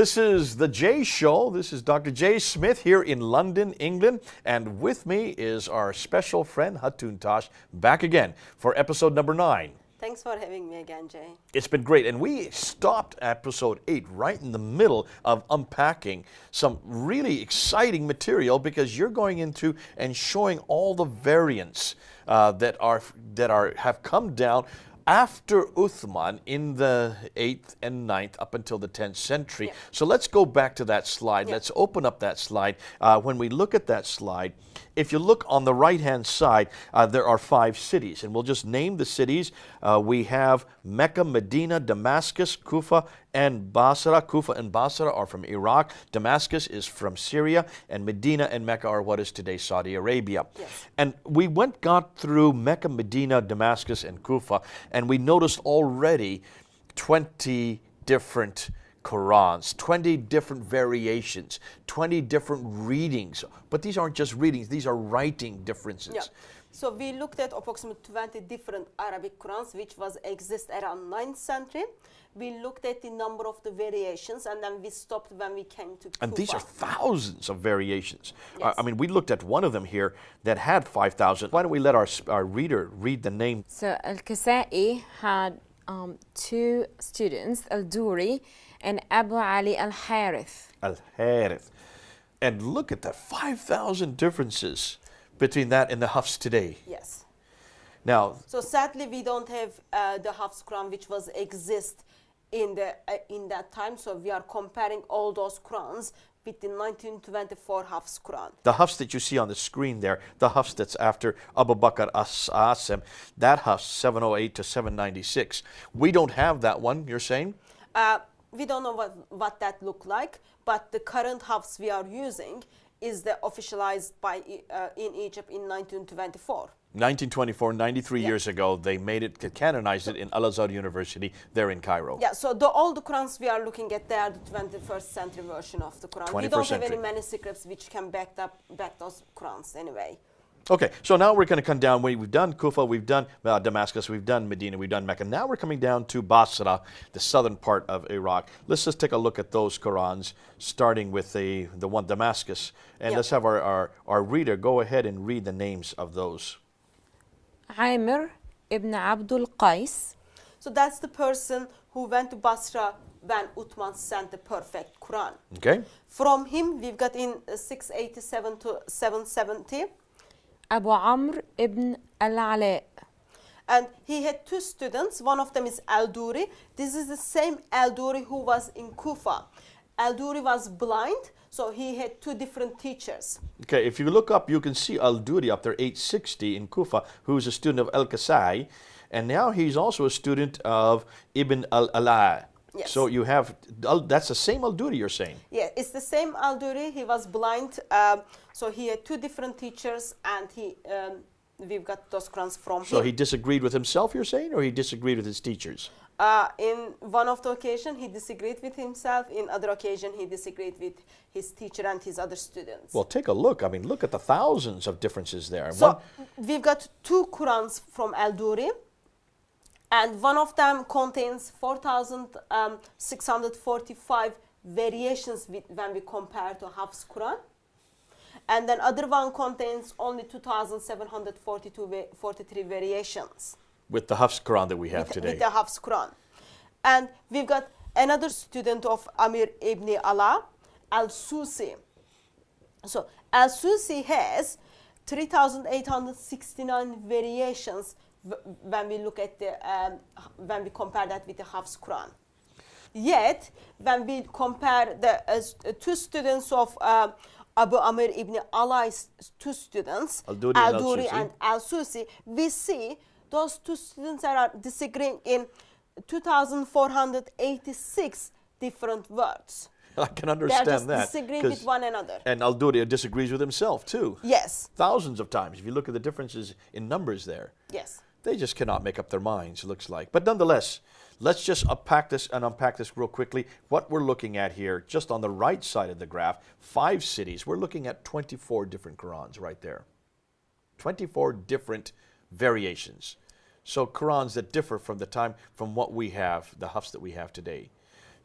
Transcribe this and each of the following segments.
This is the Jay Show. This is Dr. Jay Smith here in London, England. And with me is our special friend, Hatun Tash, back again for episode number 9. Thanks for having me again, Jay. It's been great. And we stopped at episode 8 right in the middle of unpacking some really exciting material because you're going into and showing all the variants that have come down after Uthman in the 8th and 9th up until the 10th century. Yeah. So let's go back to that slide. Yeah. Let's open up that slide. When we look at that slide, if you look on the right-hand side, there are 5 cities, and we'll just name the cities. We have Mecca, Medina, Damascus, Kufa, and Basra. Kufa and Basra are from Iraq. Damascus is from Syria, and Medina and Mecca are what is today Saudi Arabia. Yes. And we got through Mecca, Medina, Damascus, and Kufa, and we noticed already 20 different Qurans, 20 different variations, 20 different readings. But these aren't just readings, these are writing differences. Yeah. So we looked at approximately 20 different Arabic Qurans which exist around 9th century. We looked at the number of the variations and then we stopped when we came to Kufa. And these are thousands of variations. Yes. I mean, we looked at one of them here that had 5,000. Why don't we let our reader read the name? So Al-Kasai had 2 students, Al-Duri and Abu Ali Al-Harith. Al-Harith. And look at that, 5,000 differences between that and the Hafs today. Yes. Now, So sadly we don't have the Hafs Quran which exist in that time. So we are comparing all those Qurans with the 1924 Hafs Quran. the Hafs that you see on the screen there, the Hafs that's after Abu Bakr as-Asim, that Hafs 708 to 796. We don't have that one, you're saying? We don't know what that look like, but the current Hafs we are using is the officialized by in Egypt in 1924. 1924, 93 Yeah. years ago, they made it, canonized it in Al-Azhar University there in Cairo. Yeah, so all the Qurans we are looking at, they are the 21st century version of the Quran. We 21st don't have century. any manuscripts which can back those Qurans anyway. Okay, so now we're going to come down. We've done Kufa, we've done Damascus, we've done Medina, we've done Mecca. Now we're coming down to Basra, the southern part of Iraq. Let's just take a look at those Qurans, starting with the one Damascus. And Yeah. let's have our reader go ahead and read the names of those. Amir ibn Abdul Qais. So that's the person who went to Basra when Uthman sent the perfect Quran. Okay? From him, we've got in 687 to 770. Abu Amr ibn Al-Ala. And he had 2 students. One of them is Al-Duri. This is the same Al-Duri who was in Kufa. Al-Duri was blind, so he had 2 different teachers. Okay, if you look up, you can see Al-Duri up there, 860 in Kufa, who's a student of Al-Kasai. And now he's also a student of Ibn al-Ala. Yes. So you have, that's the same Al-Duri you're saying? Yeah, it's the same Al-Duri. He was blind, so he had 2 different teachers, and we've got those Qurans from him. So he disagreed with himself, you're saying, or he disagreed with his teachers? In one of the occasions, he disagreed with himself. In other occasion, he disagreed with his teacher and his other students. Well, take a look. I mean, look at the thousands of differences there. So we've got 2 Qurans from Al-Duri, and one of them contains 4,645 variations when we compare to Hafs Quran. And then other one contains only 2,743 variations. With the Hafs Quran that we have today. With the Hafs Quran. And we've got another student of Amir ibn Allah, Al-Susi. So Al-Susi has 3,869 variations when we look at when we compare that with the Hafs Quran. Yet, when we compare the 2 students of Abu Amir ibn Allah's 2 students, Al-Duri and Al-Susi, we see those 2 students are disagreeing in 2,486 different words. I can understand They're just that. disagreeing with one another. And Al-Duri disagrees with himself, too. Yes. Thousands of times. If you look at the differences in numbers there. Yes. They just cannot make up their minds, it looks like. But nonetheless, let's just unpack this real quickly. What we're looking at here, just on the right side of the graph, 5 cities. We're looking at 24 different Qurans right there. 24 different variations. So Qurans that differ from what we have, the Hafs that we have today.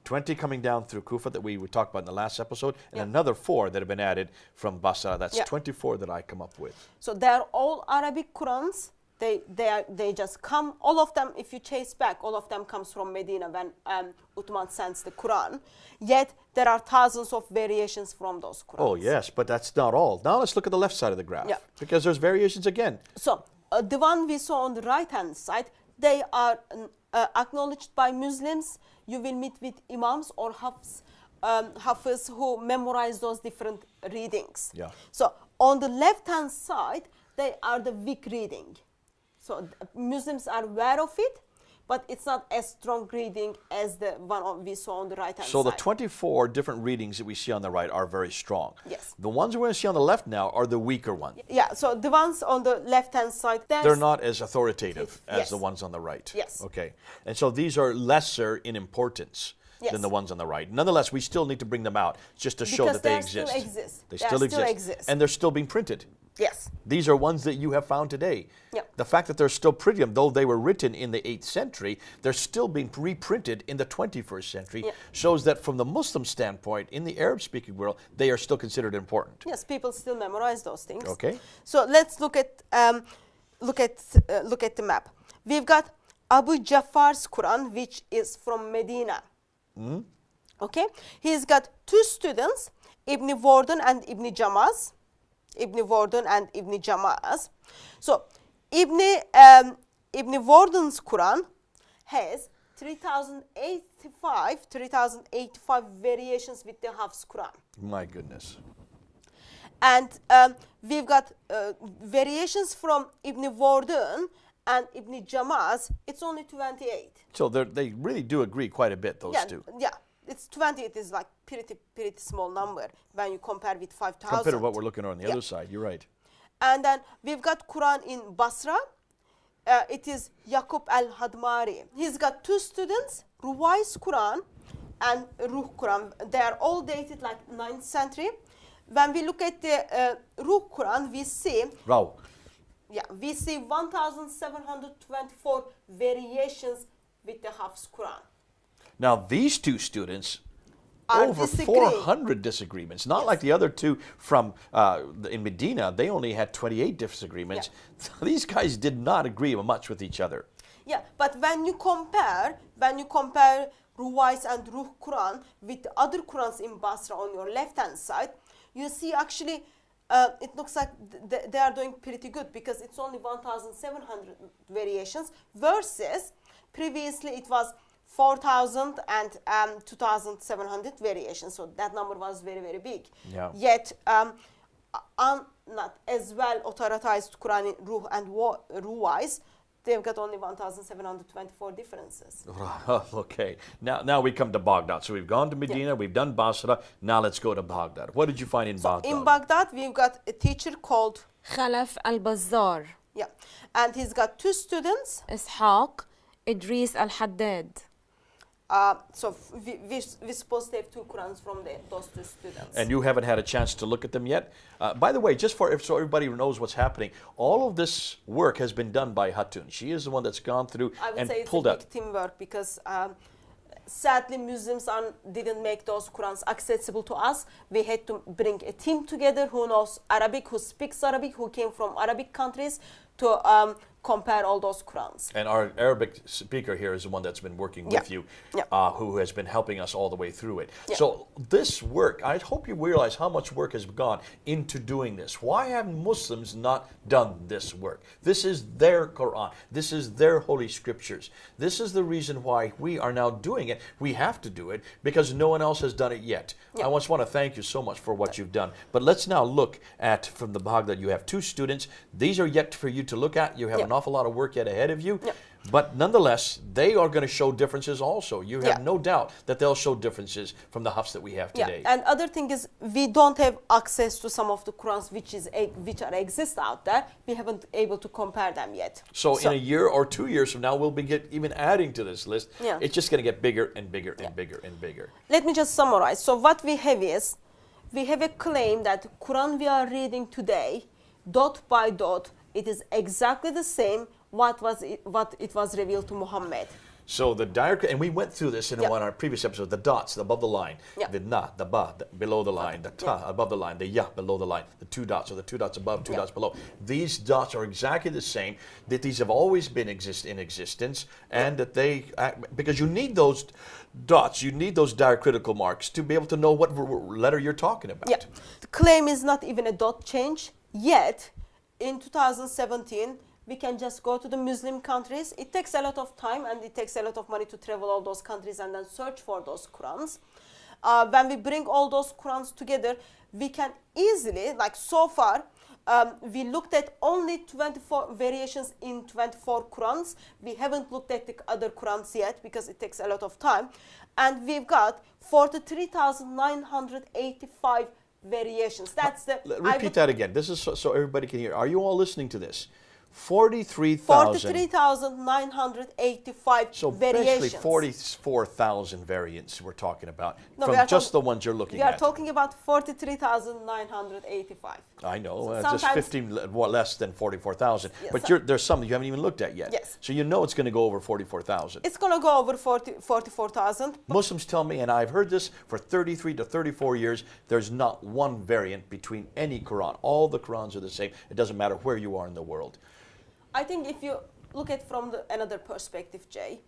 20 coming down through Kufa that we talked about in the last episode, and another 4 that have been added from Basra. That's 24 that I come up with. So they're all Arabic Qurans. They just come, all of them, if you chase back, all of them comes from Medina when Uthman sends the Quran. Yet there are thousands of variations from those Qurans. Oh yes, but that's not all. Now let's look at the left side of the graph, because there's variations again. So the one we saw on the right hand side, they are acknowledged by Muslims. You will meet with imams or hafiz who memorize those different readings. Yeah. So on the left hand side, they are the weak reading. So Muslims are aware of it, but it's not as strong reading as the one we saw on the right hand side. So the 24 different readings that we see on the right are very strong. Yes. The ones we're going to see on the left now are the weaker ones. Yeah, so the ones on the left hand side, they're not as authoritative as the ones on the right. Yes. Okay. And so these are lesser in importance than the ones on the right. Nonetheless, we still need to bring them out just to show that they exist. Still exist. They still exist. And they're still being printed. Yes. These are ones that you have found today. Yep. The fact that they're still printed, though they were written in the 8th century, they're still being reprinted in the 21st century, shows that from the Muslim standpoint, in the Arab-speaking world, they are still considered important. Yes, people still memorize those things. Okay. So let's look at the map. We've got Abu Ja'far's Quran, which is from Medina. Okay. He's got 2 students, Ibn Wardan and Ibn Jamaz. So Ibn Wardan's Quran has 3,085 variations with the Hafs Quran. My goodness. And we've got variations from Ibn Wardan and Ibn Jamaz. It's only 28. So they really do agree quite a bit, those two. Yeah. It's 20. It is like pretty small number when you compare with 5,000. Compared to what we're looking at on the other side, you're right. And then we've got Quran in Basra. It is Yaqub al-Hadmari. He's got 2 students, Ruwais Quran and Ruh Quran. They are all dated like 9th century. When we look at the Ruh Quran, we see 1,724 variations with the Hafs Quran. Now, these 2 students, over disagreeing. 400 disagreements. Not like the other 2 from in Medina. They only had 28 disagreements. So these guys did not agree much with each other. Yeah, but when you compare Ruwais and Ruh Quran with the other Qurans in Basra on your left-hand side, you see actually it looks like they are doing pretty good, because it's only 1,700 variations versus previously it was 4,000 and 2,700 variations. So that number was very, very big. Yeah. Yet, not as well authorized Quran in Ruh and Ruwais, they've got only 1,724 differences. Okay. Now we come to Baghdad. So we've gone to Medina, we've done Basra. Now let's go to Baghdad. What did you find in Baghdad? In Baghdad, we've got a teacher called Khalaf al-Bazzar. Yeah. And he's got 2 students. Ishaq Idris al-Haddad. So we're supposed to have 2 Qurans from those 2 students. And you haven't had a chance to look at them yet? By the way, just so everybody knows what's happening, all of this work has been done by Hatun. She is the one that's gone through and pulled out. I would say it's a big teamwork, because sadly Muslims didn't make those Qurans accessible to us. We had to bring a team together who knows Arabic, who speaks Arabic, who came from Arabic countries to compare all those Qurans. And our Arabic speaker here is the one that's been working with you, who has been helping us all the way through it. So this work, I hope you realize how much work has gone into doing this. Why have Muslims not done this work? This is their Quran. This is their holy scriptures. This is the reason why we are now doing it. We have to do it because no one else has done it yet. I just want to thank you so much for what you've done. But let's now look at, from the Baghdad, you have 2 students. These are yet for you to look at. You have an awful lot of work yet ahead of you. But nonetheless, they are going to show differences also. You have no doubt that they'll show differences from the Hafs that we have today. And other thing is, we don't have access to some of the Qurans which exist out there. We haven't able to compare them yet. So in a year or 2 years from now, we'll be even adding to this list. It's just going to get bigger and bigger and bigger and bigger. Let me just summarize. So what we have is, we have a claim that Quran we are reading today, dot by dot, it is exactly the same what it was revealed to Muhammad. So the diacritic, and we went through this in Yeah. one of our previous episodes, the dots above the line, Yeah. the na, the ba, below the line, the ta Yeah. above the line, the ya below the line, the two dots, or the two dots above, two Yeah. dots below. These dots are exactly the same, that these have always been in existence, and that they, because you need those dots, you need those diacritical marks to be able to know what letter you're talking about. Yeah. The claim is not even a dot change, yet in 2017, we can just go to the Muslim countries. It takes a lot of time and it takes a lot of money to travel all those countries and then search for those Qurans. When we bring all those Qurans together, we can easily, like so far, we looked at only 24 variations in 24 Qurans. We haven't looked at the other Qurans yet because it takes a lot of time. And we've got 43,985 variations. That's the... Repeat that again. This is so everybody can hear. Are you all listening to this? 43,000. 43,985 So variations. basically 44,000 variants we're talking about No, from we are just the ones you're looking We are at. talking about 43,985. I know, So just sometimes- 15 less than 44,000. Yes, But so- there's some that you haven't even looked at yet. Yes. So you know it's going to go over 44,000. It's going to go over 44,000. Muslims tell me, and I've heard this for 33 to 34 years, there's not one variant between any Quran. All the Qurans are the same. It doesn't matter where you are in the world. I think if you look at from another perspective, Jay,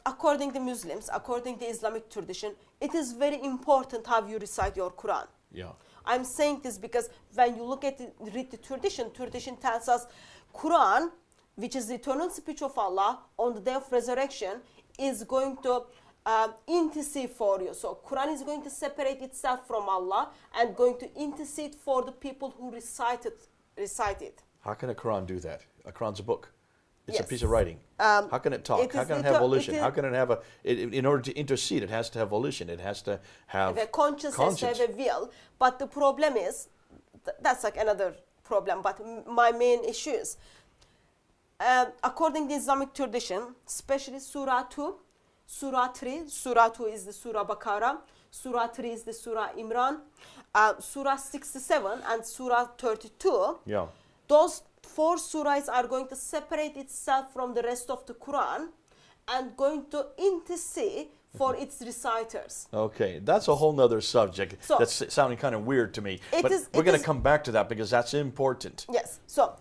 according to Muslims, according to Islamic tradition, it is very important how you recite your Quran. Yeah. I'm saying this because when you look at read the tradition tells us Quran, which is the eternal speech of Allah on the day of resurrection, is going to intercede for you. So Quran is going to separate itself from Allah and going to intercede for the people who recite it. How can a Quran do that? A Quran's a book. It's a Yes. piece of writing. How can it talk? it How is can it liter- have volition? it is- How can it have in order to intercede, it has to have volition. It has to have The conscience has to have a will. But the problem is, that's like another problem, but my main issue is, according to Islamic tradition, especially Surah 2, Surah 3, Surah 2 is the Surah Baqarah, Surah 3 is the Surah Imran, Surah 67 and Surah 32, Yeah. those 4 surahs are going to separate itself from the rest of the Quran and going to intercede for its reciters. Okay, that's a whole nother subject. So- That's sounding kind of weird to me. It But is- we're it going to is- come back to that because that's important. Yes, so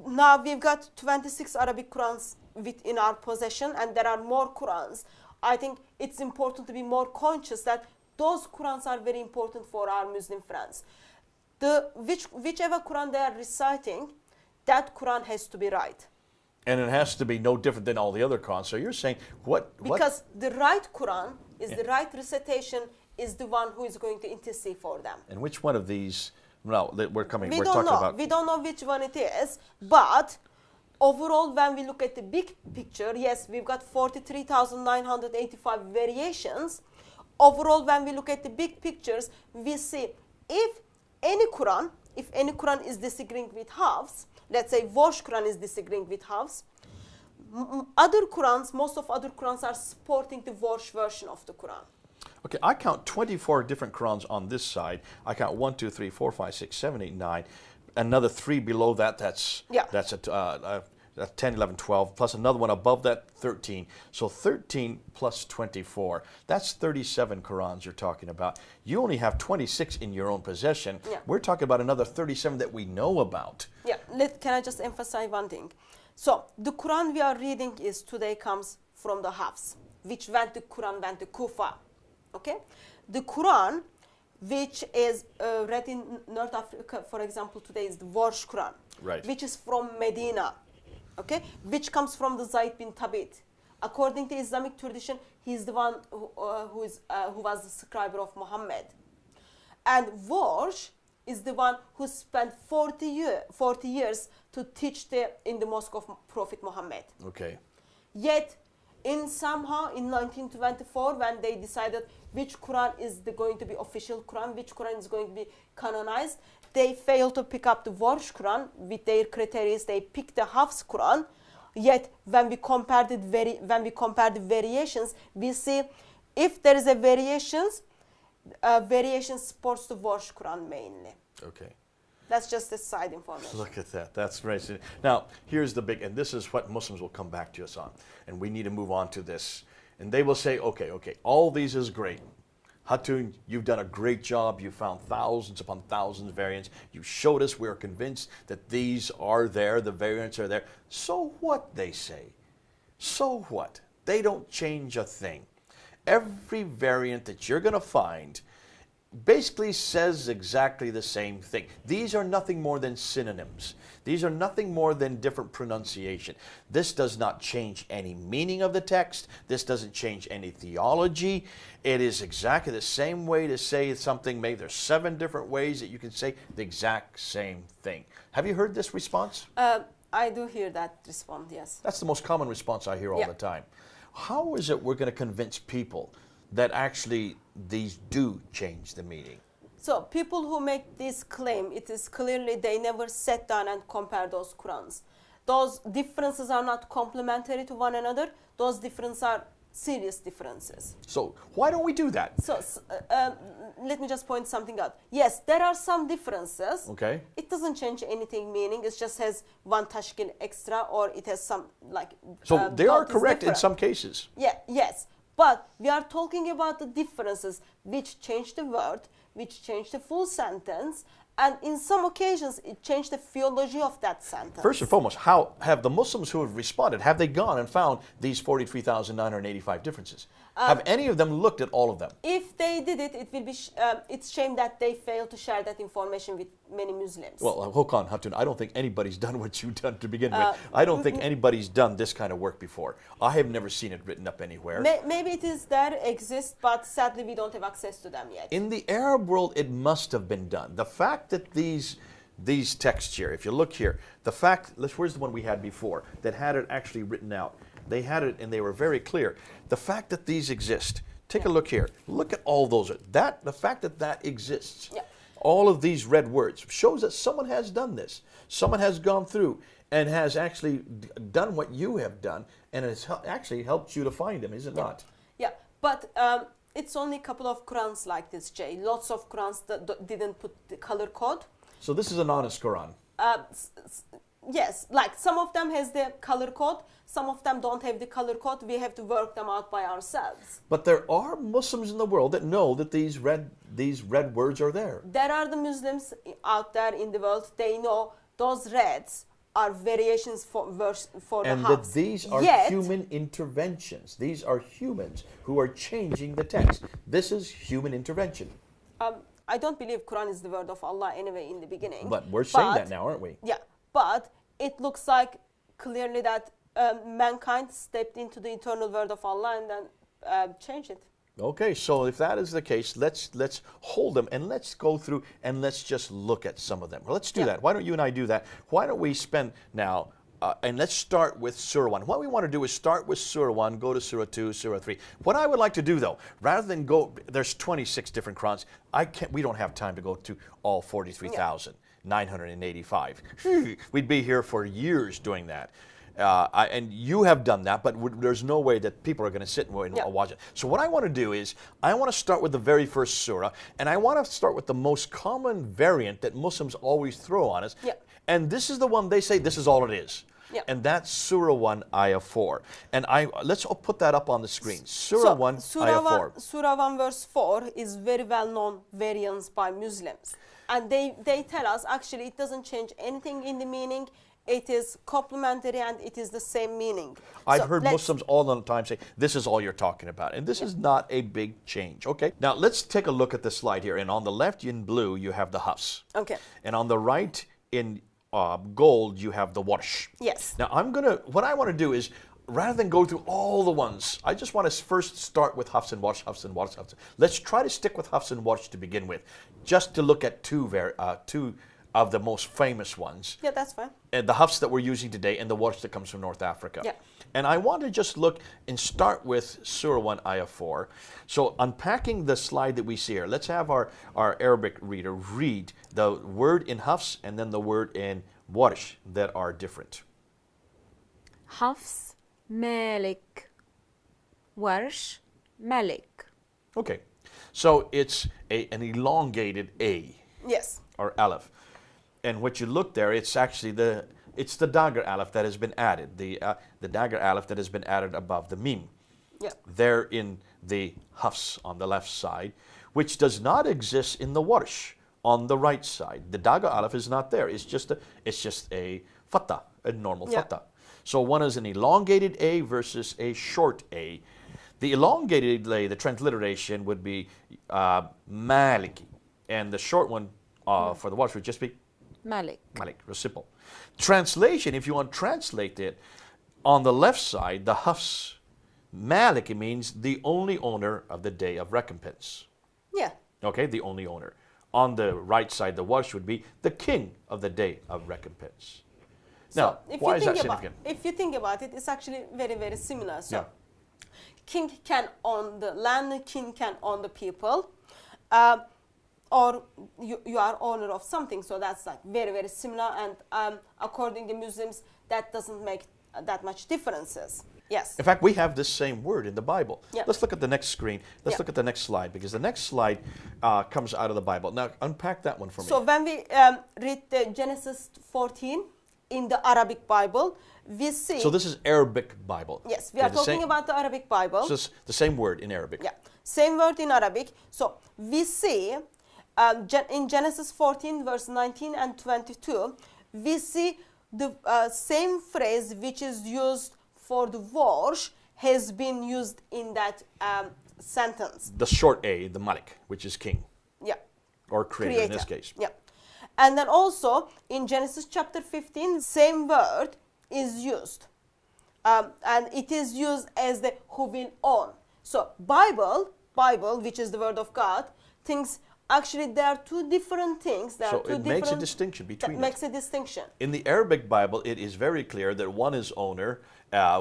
now we've got 26 Arabic Qurans within our possession and there are more Qurans. I think it's important to be more conscious that those Qurans are very important for our Muslim friends. Whichever Quran they are reciting, that Quran has to be right. And it has to be no different than all the other Qurans. So you're saying what? Because the right Quran is the right recitation is the one who is going to intercede for them. And which one of these? No, we're We talking don't know. about. We don't know which one it is, but overall, when we look at the big picture, yes, we've got 43,985 variations. Overall, when we look at the big pictures, we see if any Quran is disagreeing with Hafs, let's say Warsh Quran is disagreeing with Hafs, most of other Qurans are supporting the Warsh version of the Quran. Okay, I count 24 different Qurans on this side. I count 1, 2, 3, 4, 5, 6, 7, 8, 9. Another 3 below that. That's Yeah. That's a 10, 11, 12, plus another one above that, 13. So 13 plus 24. That's 37 Qurans you're talking about. You only have 26 in your own possession. Yeah. We're talking about another 37 that we know about. Yeah, can I just emphasize one thing? So the Quran we are reading today comes from the Hafs, which the Quran went to Kufa. Okay, the Quran, which is read in North Africa, for example, today is the Warsh Quran, Right. which is from Medina, okay, which comes from the Zayd bin Thabit. According to Islamic tradition, he's the one who was the scribe of Muhammad, and Warsh is the one who spent 40 years to teach in the mosque of Prophet Muhammad. Okay. Yet, somehow in 1924, when they decided which Quran is going to be official Quran, which Quran is going to be canonized, they failed to pick up the Warsh Quran with their criteria. They picked the Hafs Quran. Yet, when we compare the variations, we see if there is a variation supports the Warsh Quran mainly. Okay. That's just a side information. Look at that. That's right. Now, here's the big, and this is what Muslims will come back to us on. And we need to move on to this. And they will say, okay, all these is great. Hatun, you've done a great job. You found thousands upon thousands of variants. You showed us. We're convinced that these are there. The variants are there. So what, they say? So what? They don't change a thing. Every variant that you're going to find basically says exactly the same thing. These are nothing more than synonyms. These are nothing more than different pronunciation. This does not change any meaning of the text. This doesn't change any theology. It is exactly the same way to say something. Maybe there's 7 different ways that you can say the exact same thing. Have you heard this response? I do hear that response, yes. That's the most common response I hear all the time. How is it we're going to convince people that actually these do change the meaning? So people who make this claim, it is clearly they never sat down and compare those Qurans. Those differences are not complementary to one another. Those differences are serious differences. So why don't we do that? So let me just point something out. Yes, there are some differences. Okay. It doesn't change anything meaning. It just has one tashkil extra, or it has some like. So they are dot is correct in different. some cases. Yeah. Yes. But we are talking about the differences which change the word, which change the full sentence, and in some occasions it changed the theology of that sentence. First and foremost, how have the Muslims who have responded, have they gone and found these 43,985 differences? Have any of them looked at all of them? If they did it, it will be it's shame that they failed to share that information with many Muslims. Well, Hokan Hatun, I don't think anybody's done what you've done to begin with. I don't think anybody's done this kind of work before. I have never seen it written up anywhere. Maybe it is there, exists, but sadly we don't have access to them yet. In the Arab world, it must have been done. The fact that these texts here, if you look here, the fact, where's the one we had before that had it actually written out? They had it and they were very clear. The fact that these exist, take a look here. Look at all those. The fact that that exists, all of these red words, shows that someone has done this. Someone has gone through and has actually done what you have done, and it's actually helped you to find them, is it not? Yeah, but it's only a couple of Qurans like this, Jay. Lots of Qurans that didn't put the color code. So this is an honest Quran. Yes, like some of them has the color code, some of them don't have the color code. We have to work them out by ourselves. But there are Muslims in the world that know that these red words are there. There are the Muslims out there in the world. They know those reds are variations for the and Hafs. that these are human interventions. These are humans who are changing the text. This is human intervention. I don't believe Quran is the word of Allah anyway in the beginning. But we're saying that now, aren't we? Yeah, but it looks like clearly that mankind stepped into the eternal word of Allah and then changed it. Okay, so if that is the case, let's hold them and let's go through and let's just look at some of them. Well, let's do that. Why don't you and I do that? Why don't we spend now, and let's start with Surah 1. What we want to do is start with Surah 1, go to Surah 2, Surah 3. What I would like to do, though, rather than go, there's 26 different Qurans. We don't have time to go to all 43,985. We'd be here for years doing that. And you have done that, but there's no way that people are going to sit and watch it. So what I want to do is, I want to start with the very first surah, and I want to start with the most common variant that Muslims always throw on us. And this is the one they say, this is all it is. And that's Surah 1, Ayah 4. And let's put that up on the screen. Surah 1, Ayah 4. Surah 1, verse 4 is very well-known variants by Muslims. And they tell us, actually, it doesn't change anything in the meaning. It is complementary and it is the same meaning. I've heard Muslims all the time say, this is all you're talking about. And this is not a big change. Okay, now let's take a look at the slide here. And on the left in blue, you have the Hafs. Okay. And on the right in gold, you have the Warsh. Yes. Now what I want to do is, rather than go through all the ones, I just want to first start with Hafs and Warsh, Hafs and Warsh, Hafs. Let's try to stick with Hafs and Warsh to begin with, just to look at two of the most famous ones. Yeah, that's fine. And the Hafs that we're using today and the Warsh that comes from North Africa. Yeah. And I want to just look and start with Surah 1, Ayah 4. So unpacking the slide that we see here, let's have our Arabic reader read the word in Hafs and then the word in Warsh that are different. Hafs, Malik. Warsh, Malik. Okay. So it's an elongated A. Yes. Or Aleph. And what you look there, it's actually it's the dagger aleph that has been added, the dagger aleph that has been added above the mim. Yeah. There in the hafs on the left side, which does not exist in the warsh on the right side. The dagger aleph is not there. It's just a fatha, a normal fatha. So one is an elongated A versus a short A. The elongated A, the transliteration would be maliki, and the short one for the warsh would just be Malik. Malik, real simple. Translation, if you want to translate it, on the left side, the hafs, Malik, it means the only owner of the day of recompense. Yeah. Okay, the only owner. On the right side, the warsh would be the king of the day of recompense. Now, why is that significant? If you think about it, it's actually very, very similar. So, Yeah. king can own the land, king can own the people, or you are owner of something. So that's like very, very similar. And according to Muslims, that doesn't make that much differences. Yes. In fact, we have this same word in the Bible. Yeah. Let's look at the next screen. Let's look at the next slide, because the next slide comes out of the Bible. Now, unpack that one for me. So when we read the Genesis 14 in the Arabic Bible, we see... So this is Arabic Bible. Yes, we are talking about the Arabic Bible. So it's the same word in Arabic. Yeah, same word in Arabic. So we see in Genesis 14 verse 19 and 22, we see the same phrase which is used for the warsh has been used in that sentence. The short A, the Malik, which is king. Yeah. Or creator in this case. Yeah. And then also in Genesis chapter 15, same word is used. And it is used as the who will own. So Bible, which is the word of God, thinks actually there are two different things. So it makes a distinction between makes a distinction. In the Arabic Bible, it is very clear that one is owner,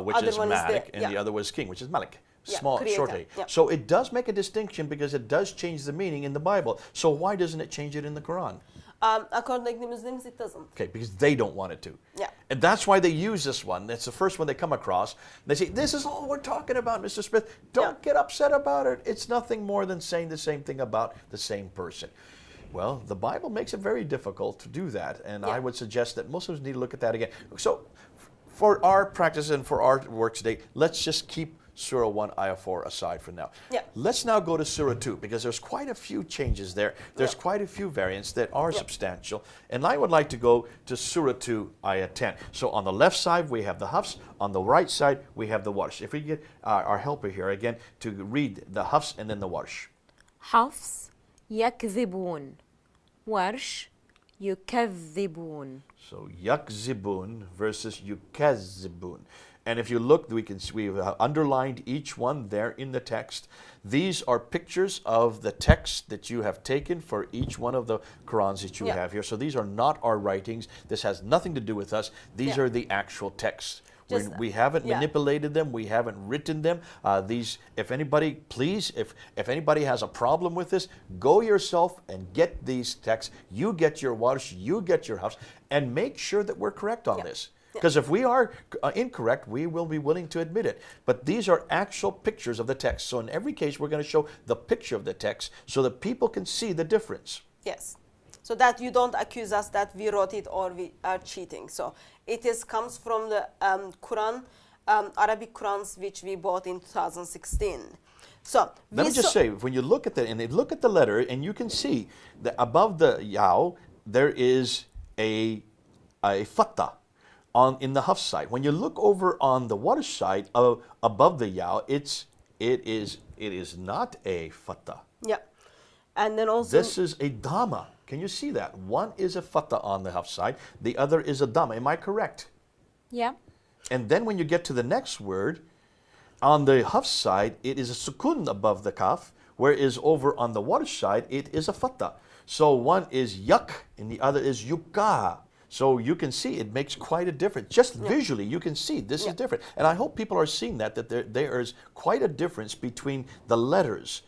which Other is one is Malik, the- and yeah. the other was king, which is Malik. Yeah, Small, creator, short A. yeah. So it does make a distinction because it does change the meaning in the Bible. So why doesn't it change it in the Quran? According to Muslims, it doesn't. Okay, because they don't want it to. Yeah. And that's why they use this one. That's the first one they come across. They say, this is all we're talking about, Mr. Smith. Don't get upset about it. It's nothing more than saying the same thing about the same person. Well, the Bible makes it very difficult to do that. And I would suggest that Muslims need to look at that again. So for our practice and for our work today, let's just keep Surah 1, Ayah 4 aside for now. Yeah. Let's now go to Surah 2, because there's quite a few changes there. There's quite a few variants that are substantial. And I would like to go to Surah 2, Ayah 10. So on the left side, we have the hafs. On the right side, we have the warsh. If we get our helper here again to read the hafs and then the warsh. حفص يكذبون ورش يكذبون. So yakzibun versus yukazzibun. And if you look, we've underlined each one there in the text. These are pictures of the text that you have taken for each one of the Qurans that you have here. So these are not our writings. This has nothing to do with us. These are the actual texts. We haven't manipulated them. We haven't written them. If anybody, please, if anybody has a problem with this, go yourself and get these texts. You get your warsh, you get your hafs, and make sure that we're correct on this. Because if we are incorrect, we will be willing to admit it. But these are actual pictures of the text. So in every case, we're going to show the picture of the text so that people can see the difference. Yes. So that you don't accuse us that we wrote it or we are cheating. So it comes from the Quran, Arabic Qurans, which we bought in 2016. So let me just say, when you look at and look at the letter, and you can see that above the yaw, there is a fatha in the hafs side. When you look over on the warsh side above the yaw, it is not a fatha. Yeah. And then also this is a dhamma. Can you see that? One is a fatha on the hafs side, the other is a dhamma. Am I correct? Yeah. And then when you get to the next word, on the hafs side, it is a sukun above the kaf, whereas over on the warsh side, it is a fatha. So one is yak and the other is yukah. So you can see it makes quite a difference. Just visually, you can see this is different. And I hope people are seeing that there is quite a difference between the letters.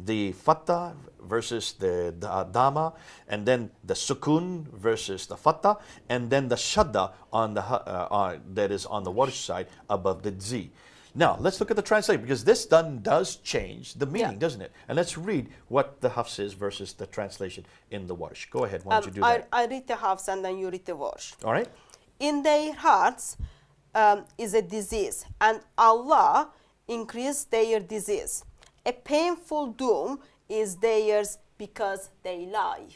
The fatha versus the dhamma, and then the sukun versus the fatha, and then the shadda on the that is on the warsh side above the z. Now, let's look at the translation, because this does change the meaning, Yeah. doesn't it? And let's read what the Hafs is versus the translation in the Warsh. Go ahead, why don't you do that? I read the Hafs and then you read the Warsh. All right? In their hearts is a disease, and Allah increased their disease. A painful doom is theirs because they lie.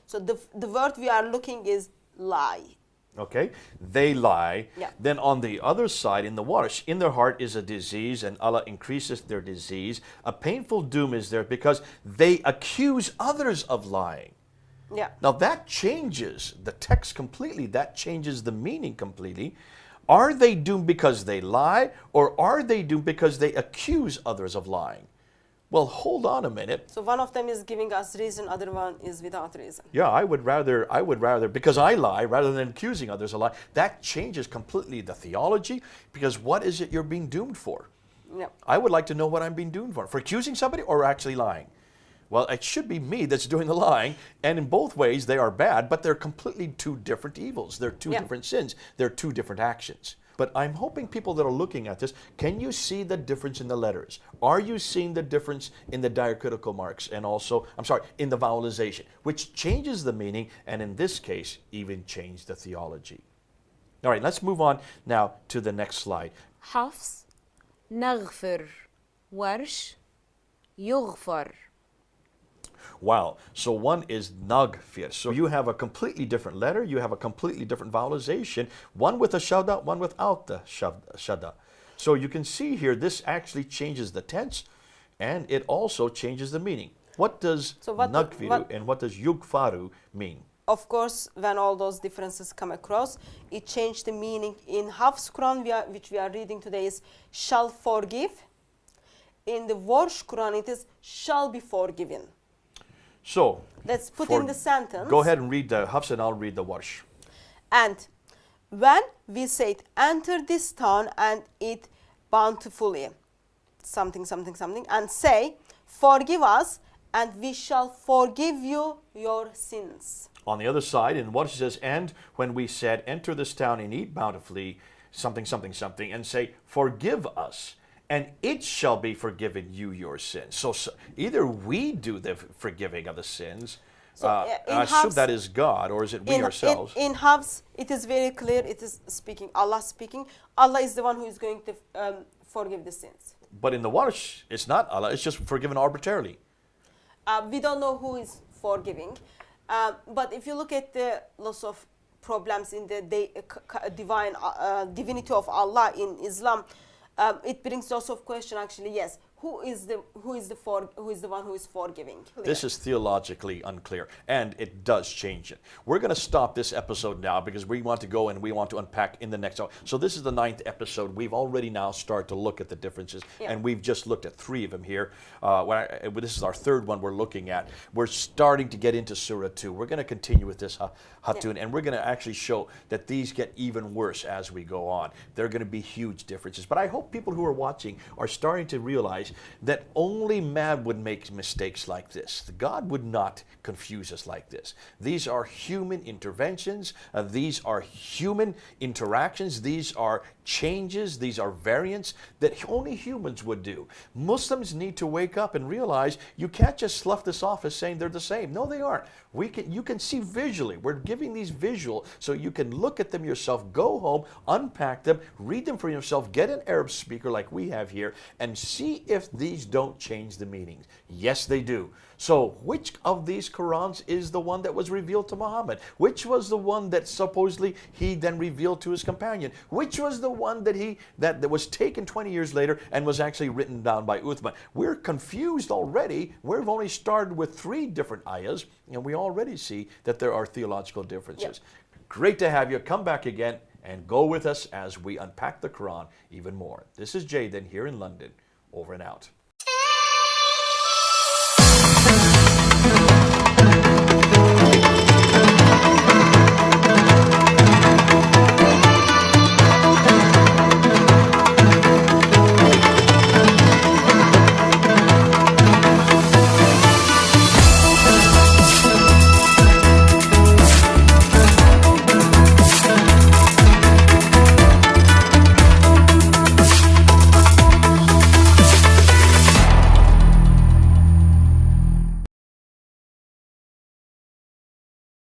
So the word we are looking is lie. Okay, they lie. Yeah. Then on the other side, in the Warsh, in their heart is a disease, and Allah increases their disease. A painful doom is there because they accuse others of lying. Yeah. Now that changes the text completely. That changes the meaning completely. Are they doomed because they lie, or are they doomed because they accuse others of lying? Well, hold on a minute. So one of them is giving us reason, other one is without reason. Yeah, I would rather, because I lie, rather than accusing others of lying. That changes completely the theology, because what is it you're being doomed for? Yeah. I would like to know what I'm being doomed for accusing somebody or actually lying. Well, it should be me that's doing the lying, and in both ways they are bad, but they're completely two different evils. They're two different sins. They're two different actions. But I'm hoping people that are looking at this, can you see the difference in the letters? Are you seeing the difference in the diacritical marks and also, in the vowelization, which changes the meaning, and in this case, even changed the theology. All right, let's move on now to the next slide. حفص نغفر ورش يغفر. Wow, so one is nagfir. So you have a completely different letter, you have a completely different vowelization, one with a shadda, one without the shadda. So you can see here, this actually changes the tense, and it also changes the meaning. What does nagfiru and what does yugfaru mean? Of course, when all those differences come across, it changed the meaning. In Hafs Quran, which we are reading today, is shall forgive. In the Warsh Quran, it is shall be forgiven. So, let's put in the sentence. Go ahead and read the Hafs and I'll read the Warsh. And when we said, enter this town and eat bountifully, something, something, something, and say, forgive us and we shall forgive you your sins. On the other side, in Warsh it says, and when we said, enter this town and eat bountifully, something, something, something, and say, forgive us, and it shall be forgiven you your sins. So either we do the forgiving of the sins, I assume that is God, or is it we ourselves? In Hafs, it is very clear, it is speaking, Allah speaking. Allah is the one who is going to forgive the sins. But in the Warsh, it's not Allah, it's just forgiven arbitrarily. We don't know who is forgiving. But if you look at the lots of problems in the divinity of Allah in Islam, it brings lots of question. Actually, yes, who is the one who is forgiving? This is theologically unclear, and it does change it. We're going to stop this episode now because we want to go and we want to unpack in the next hour. So this is the 9th episode. We've already now started to look at the differences, and we've just looked at 3 of them here. This is our 3rd one we're looking at. We're starting to get into Surah 2. We're going to continue with this Hatun, and we're going to actually show that these get even worse as we go on. There are going to be huge differences. But I hope people who are watching are starting to realize that only man would make mistakes like this. God would not confuse us like this. These are human interventions. These are human interactions. These are changes. These are variants that only humans would do. Muslims need to wake up and realize you can't just slough this off as saying they're the same. No, they aren't. You can see visually. We're giving these visual so you can look at them yourself, go home, unpack them, read them for yourself, get an Arab speaker like we have here, and see if these don't change the meanings. Yes, they do. So which of these Qurans is the one that was revealed to Muhammad? Which was the one that supposedly he then revealed to his companion? Which was the one that was taken 20 years later and was actually written down by Uthman? We're confused already. We've only started with 3 different ayahs, and we already see that there are theological differences. Great to have you. Come back again and go with us as we unpack the Quran even more. This is Jayden here in London. Over and out.